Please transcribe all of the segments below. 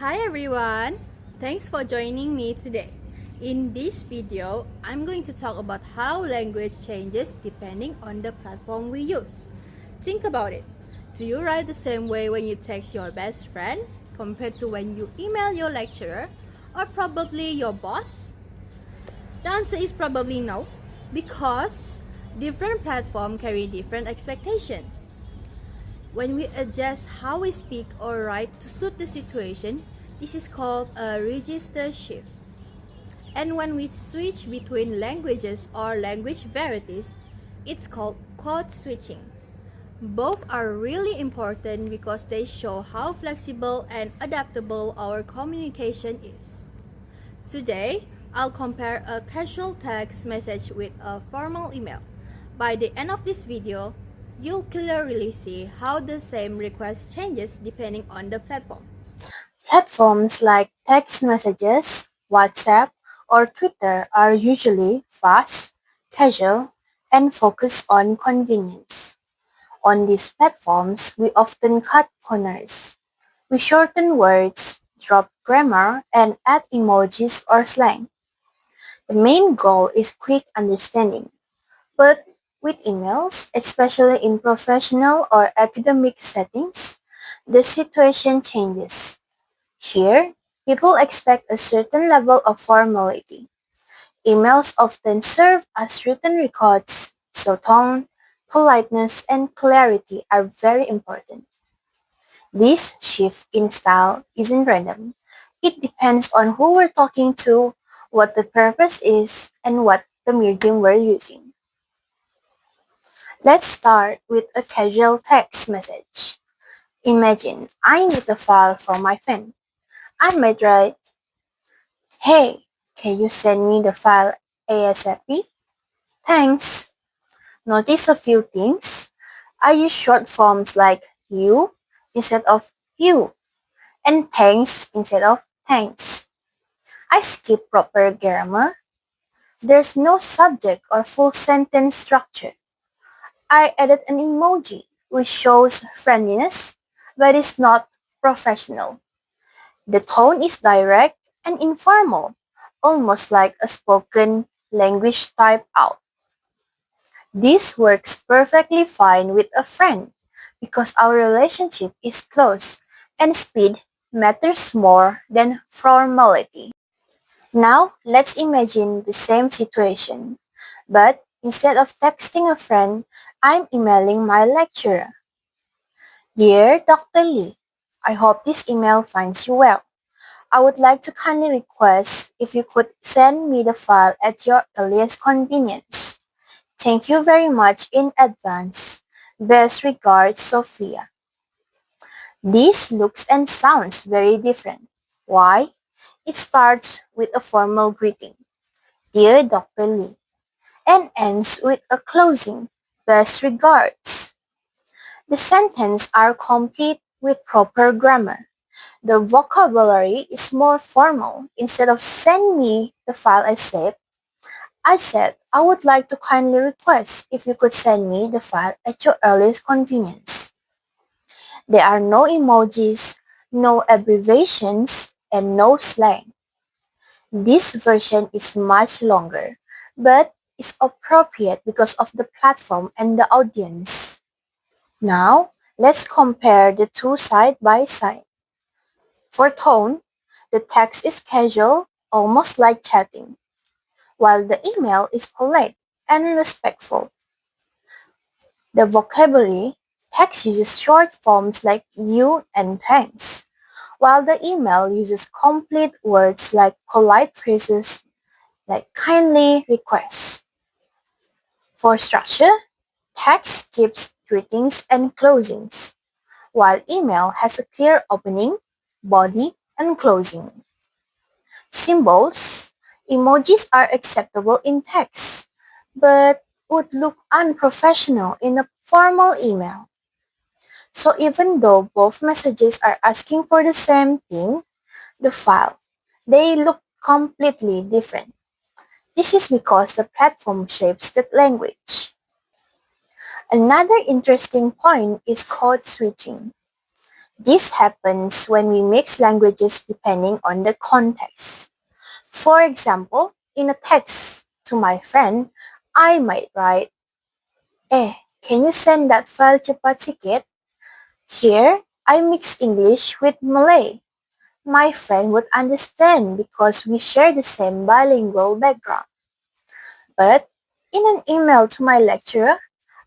Hi everyone! Thanks for joining me today. In this video, I'm going to talk about how language changes depending on the platform we use. Think about it. Do you write the same way when you text your best friend compared to when you email your lecturer or probably your boss? The answer is probably no, because different platforms carry different expectations. When we adjust how we speak or write to suit the situation, this is called a register shift. And when we switch between languages or language varieties, it's called code switching. Both are really important because they show how flexible and adaptable our communication is. Today, I'll compare a casual text message with a formal email. By the end of this video, you'll clearly see how the same request changes depending on the platform. Platforms like text messages, WhatsApp, or Twitter are usually fast, casual, and focus on convenience. On these platforms, we often cut corners. We shorten words, drop grammar, and add emojis or slang. The main goal is quick understanding. But with emails, especially in professional or academic settings, the situation changes. Here, people expect a certain level of formality. Emails often serve as written records, so tone, politeness, and clarity are very important. This shift in style isn't random. It depends on who we're talking to, what the purpose is, and what the medium we're using. Let's start with a casual text message. Imagine I need a file from my friend. I might write, "Hey, can you send me the file ASAP? Thanks." Notice a few things. I use short forms like you instead of you and thanks instead of thanks. I skip proper grammar. There's no subject or full sentence structure. I added an emoji which shows friendliness but is not professional. The tone is direct and informal, almost like a spoken language type out. This works perfectly fine with a friend because our relationship is close and speed matters more than formality. Now, let's imagine the same situation, but instead of texting a friend, I'm emailing my lecturer. "Dear Dr. Lee, I hope this email finds you well. I would like to kindly request if you could send me the file at your earliest convenience. Thank you very much in advance. Best regards, Sophia." This looks and sounds very different. Why? It starts with a formal greeting, "Dear Dr. Lee," and ends with a closing, "Best regards." The sentences are complete with proper grammar. The vocabulary is more formal. Instead of "send me the file I said, "I would like to kindly request if you could send me the file at your earliest convenience." There are no emojis, no abbreviations, and no slang. This version is much longer, but is appropriate because of the platform and the audience. Now, let's compare the two side by side. For tone, the text is casual, almost like chatting, while the email is polite and respectful. The vocabulary, text uses short forms like you and thanks, while the email uses complete words like polite phrases like kindly request. For structure, text gives greetings and closings, while email has a clear opening, body, and closing. Symbols, emojis are acceptable in text, but would look unprofessional in a formal email. So even though both messages are asking for the same thing, the file, they look completely different. This is because the platform shapes that language. Another interesting point is code switching. This happens when we mix languages depending on the context. For example, in a text to my friend, I might write, can you send that file cepat sikit? Here, I mix English with Malay. My friend would understand because we share the same bilingual background. But in an email to my lecturer,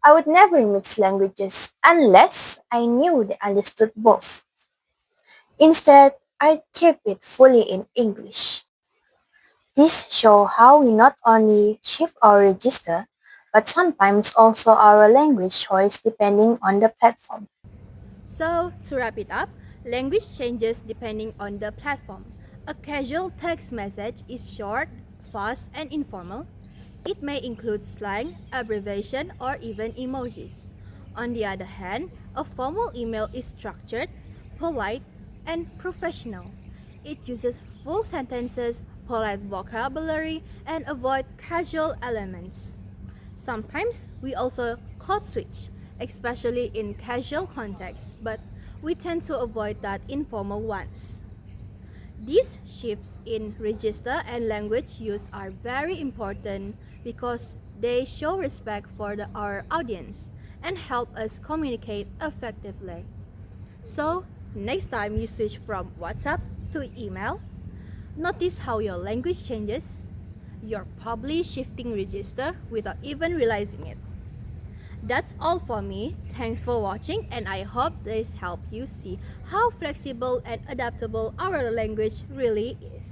I would never mix languages unless I knew they understood both. Instead, I'd keep it fully in English. This shows how we not only shift our register, but sometimes also our language choice depending on the platform. So, to wrap it up, language changes depending on the platform. A casual text message is short, fast, and informal. It may include slang, abbreviation, or even emojis. On the other hand, a formal email is structured, polite, and professional. It uses full sentences, polite vocabulary, and avoid casual elements. Sometimes we also code switch, especially in casual contexts, but we tend to avoid that informal ones. These shifts in register and language use are very important because they show respect for our audience and help us communicate effectively. So, next time you switch from WhatsApp to email, notice how your language changes. You're probably shifting register without even realizing it. That's all for me. Thanks for watching, and I hope this helped you see how flexible and adaptable our language really is.